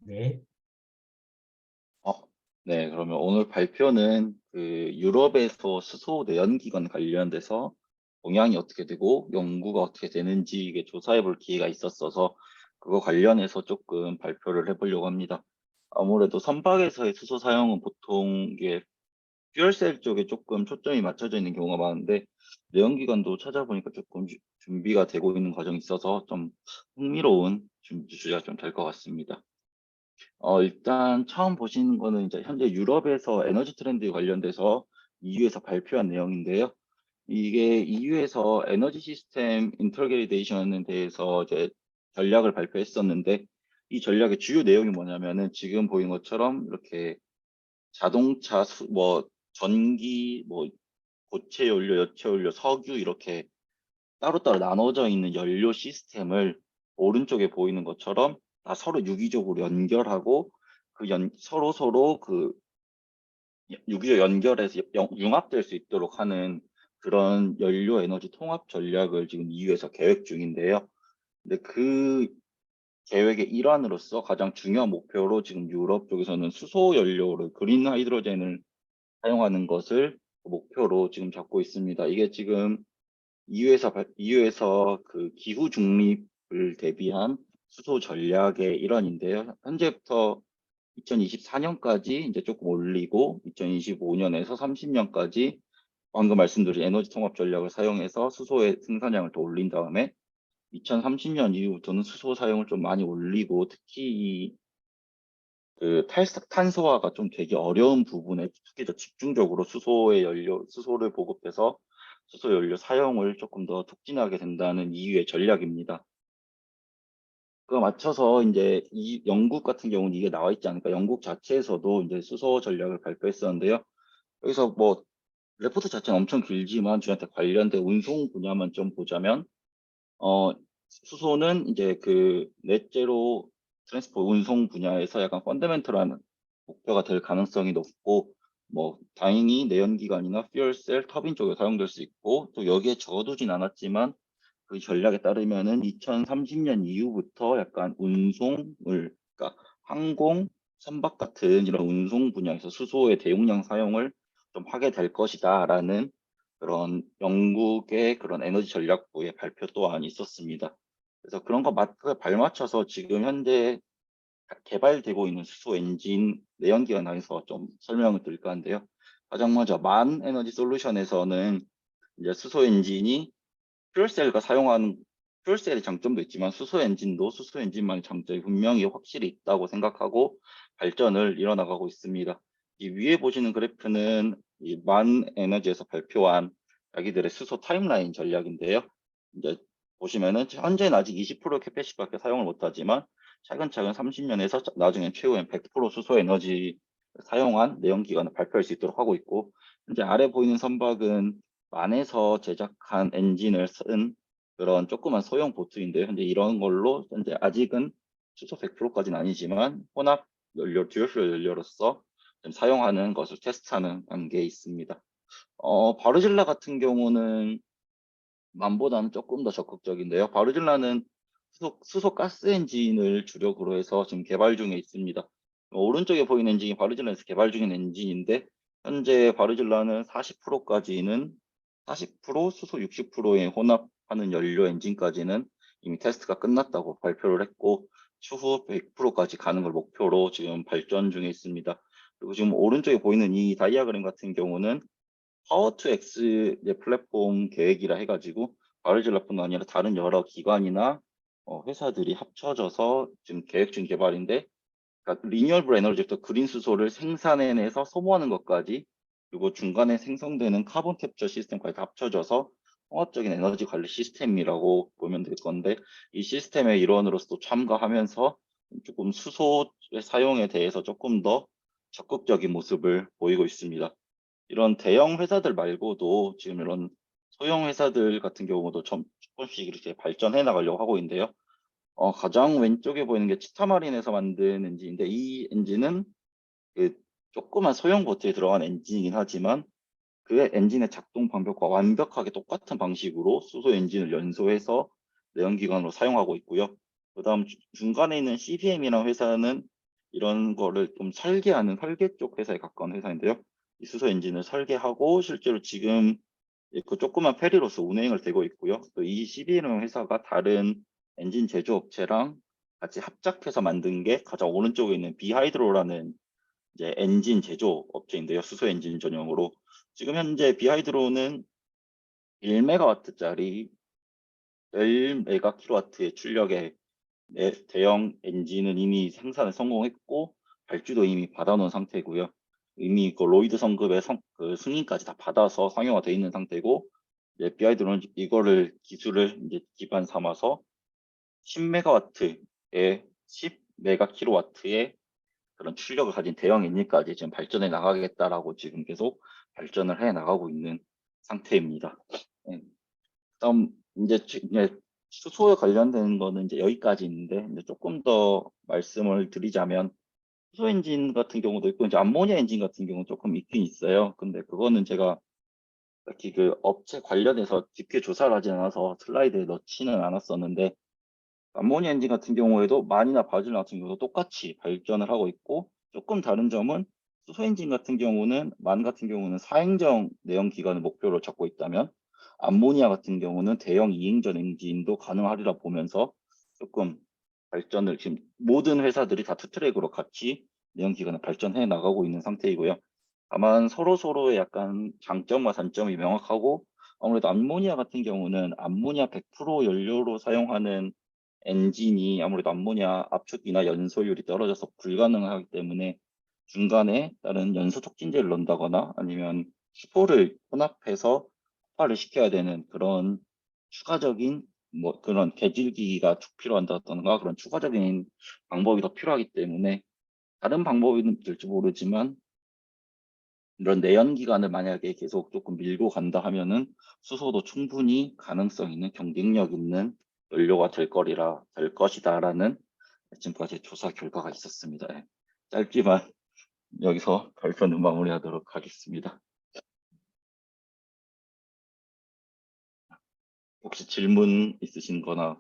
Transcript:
네. 어, 네, 그러면 오늘 발표는 그 유럽에서 수소 내연기관 관련돼서 동향이 어떻게 되고 연구가 어떻게 되는지 이게 조사해 볼 기회가 있었어서 그거 관련해서 조금 발표를 해보려고 합니다. 아무래도 선박에서의 수소 사용은 보통 이게 퓨얼셀 쪽에 조금 초점이 맞춰져 있는 경우가 많은데 내연기관도 찾아보니까 조금 준비가 되고 있는 과정이 있어서 좀 흥미로운 주제가 좀 될 것 같습니다. 일단 처음 보시는 거는 이제 현재 유럽에서 에너지 트렌드 관련돼서 EU에서 발표한 내용인데요. 이게 EU에서 에너지 시스템 인터그레이션에 대해서 이제 전략을 발표했었는데 이 전략의 주요 내용이 뭐냐면은 지금 보인 것처럼 이렇게 자동차 전기 고체 연료, 여체 연료, 석유 이렇게 따로따로 나눠져 있는 연료 시스템을 오른쪽에 보이는 것처럼 다 서로 유기적으로 연결하고 서로 그 유기적 연결해서 융합될 수 있도록 하는 그런 연료 에너지 통합 전략을 지금 EU에서 계획 중인데요. 근데 그 계획의 일환으로서 가장 중요한 목표로 지금 유럽 쪽에서는 수소 연료를 그린 하이드로젠을 사용하는 것을 목표로 지금 잡고 있습니다. 이게 지금 EU에서 그 기후 중립을 대비한 수소 전략의 일환인데요. 현재부터 2024년까지 이제 조금 올리고 2025년에서 30년까지 방금 말씀드린 에너지 통합 전략을 사용해서 수소의 생산량을 더 올린 다음에 2030년 이후부터는 수소 사용을 좀 많이 올리고 특히 그 탄소화가 좀 되게 어려운 부분에 특히 더 집중적으로 수소를 보급해서 수소 연료 사용을 조금 더 촉진하게 된다는 EU의 전략입니다. 그거 맞춰서 이제 이 영국 같은 경우는 이게 나와 있지 않을까. 영국 자체에서도 이제 수소 전략을 발표했었는데요. 여기서 뭐 레포트 자체는 엄청 길지만 저한테 관련된 운송 분야만 좀 보자면 어 수소는 이제 그 넷제로 트랜스포 운송 분야에서 약간 펀더멘털한 목표가 될 가능성이 높고 뭐 다행히 내연기관이나 퓨얼셀 터빈 쪽에 사용될 수 있고 또 여기에 적어두진 않았지만 그 전략에 따르면은 2030년 이후부터 약간 그러니까 항공, 선박 같은 이런 운송 분야에서 수소의 대용량 사용을 좀 하게 될 것이다라는 그런 영국의 그런 에너지 전략부의 발표 또한 있었습니다. 그래서 그런 거 발맞춰서 지금 현재 개발되고 있는 수소 엔진 내연기관에서 좀 설명을 드릴까 하는데요. 가장 먼저 만 에너지 솔루션에서는 이제 수소 엔진이 퓨얼셀과 사용하는 퓨얼셀의 장점도 있지만 수소 엔진도 수소 엔진만의 장점이 분명히 확실히 있다고 생각하고 발전을 이뤄나가고 있습니다. 이 위에 보시는 그래프는 이 만 에너지에서 발표한 자기들의 수소 타임라인 전략인데요. 이제 보시면은 현재는 아직 20% 캐패시티밖에 사용을 못하지만 차근차근 30년에서 나중엔 최후엔 100% 수소 에너지 사용한 내연기관을 발표할 수 있도록 하고 있고 현재 아래 보이는 선박은 만에서 제작한 엔진을 쓴 그런 조그만 소형 보트인데요. 현재 이런 걸로 현재 아직은 수소 100%까지는 아니지만 혼합 연료, 듀얼fuel 연료로서 좀 사용하는 것을 테스트하는 단계에 있습니다. 바르질라 같은 경우는 만보다는 조금 더 적극적인데요. 바르질라는 수소 가스 엔진을 주력으로 해서 지금 개발 중에 있습니다. 오른쪽에 보이는 엔진이 바르질라에서 개발 중인 엔진인데 현재 바르질라는 40%까지는 40% 수소 60%의 혼합하는 연료 엔진까지는 이미 테스트가 끝났다고 발표를 했고 추후 100%까지 가는 걸 목표로 지금 발전 중에 있습니다. 그리고 지금 오른쪽에 보이는 이 다이아그램 같은 경우는 파워 투 X 이제 플랫폼 계획이라 해가지고 바르질라뿐 아니라 다른 여러 기관이나 회사들이 합쳐져서 지금 계획 중 개발인데 그러니까 리뉴얼블 에너지부터 그린 수소를 생산해내서 소모하는 것까지 그리고 중간에 생성되는 카본 캡처 시스템까지 다 합쳐져서 통합적인 에너지 관리 시스템이라고 보면 될 건데 이 시스템의 일원으로서 참가하면서 조금 수소의 사용에 대해서 조금 더 적극적인 모습을 보이고 있습니다. 이런 대형 회사들 말고도 지금 이런 소형 회사들 같은 경우도 조금씩 이렇게 발전해 나가려고 하고 있는데요. 가장 왼쪽에 보이는 게 치타마린에서 만든 엔진인데 이 엔진은 그 조그만 소형 보트에 들어간 엔진이긴 하지만 그 엔진의 작동 방법과 완벽하게 똑같은 방식으로 수소 엔진을 연소해서 내연기관으로 사용하고 있고요. 그다음 중간에 있는 CBM이라는 회사는 이런 거를 좀 설계하는 설계 쪽 회사에 가까운 회사인데요. 이 수소 엔진을 설계하고 실제로 지금 그 조그만 페리로서 운행을 되고 있고요. 또 이 CB라는 회사가 다른 엔진 제조업체랑 같이 합작해서 만든 게 가장 오른쪽에 있는 비하이드로라는 이제 엔진 제조업체인데요. 수소 엔진 전용으로. 지금 현재 비하이드로는 1메가와트짜리 10메가킬로와트의 출력의 대형 엔진은 이미 생산에 성공했고 발주도 이미 받아놓은 상태고요. 이미 그 로이드 성급의 그 승인까지 다 받아서 상용화되어 있는 상태고 이제 비하이드로는 이거를 기술을 이제 기반 삼아서 10메가와트의 10메가킬로와트의 그런 출력을 가진 대형 엔진까지 지금 발전해 나가겠다라고 지금 계속 발전을 해 나가고 있는 상태입니다. 네. 다음 이제 수소에 관련된 거는 이제 여기까지 있는데 이제 조금 더 말씀을 드리자면 수소 엔진 같은 경우도 있고 이제 암모니아 엔진 같은 경우는 조금 있긴 있어요. 근데 그거는 제가 딱히 그 업체 관련해서 깊게 조사를 하지 않아서 슬라이드에 넣지는 않았었는데 암모니아 엔진 같은 경우에도 만이나 바질 같은 경우도 똑같이 발전을 하고 있고 조금 다른 점은 수소 엔진 같은 경우는 만 같은 경우는 사행정 내연 기관을 목표로 잡고 있다면 암모니아 같은 경우는 대형 이행전 엔진도 가능하리라 보면서 조금 발전을 지금 모든 회사들이 다 투트랙으로 같이 내연 기관을 발전해 나가고 있는 상태이고요. 다만 서로의 약간 장점과 단점이 명확하고 아무래도 암모니아 같은 경우는 암모니아 100% 연료로 사용하는 엔진이 아무래도 암모니아 압축이나 연소율이 떨어져서 불가능하기 때문에 중간에 다른 연소 촉진제를 넣는다거나 아니면 수소를 혼합해서 폭발을 시켜야 되는 그런 추가적인 뭐 그런 개질기가 쭉 필요한다던가 그런 추가적인 방법이 더 필요하기 때문에 다른 방법이 될지 모르지만 이런 내연기관을 만약에 계속 조금 밀고 간다 하면은 수소도 충분히 가능성 있는 경쟁력 있는 연료가 될 것이다라는 지금까지 조사 결과가 있었습니다. 예. 짧지만 여기서 발표는 마무리하도록 하겠습니다. 혹시 질문 있으신 거나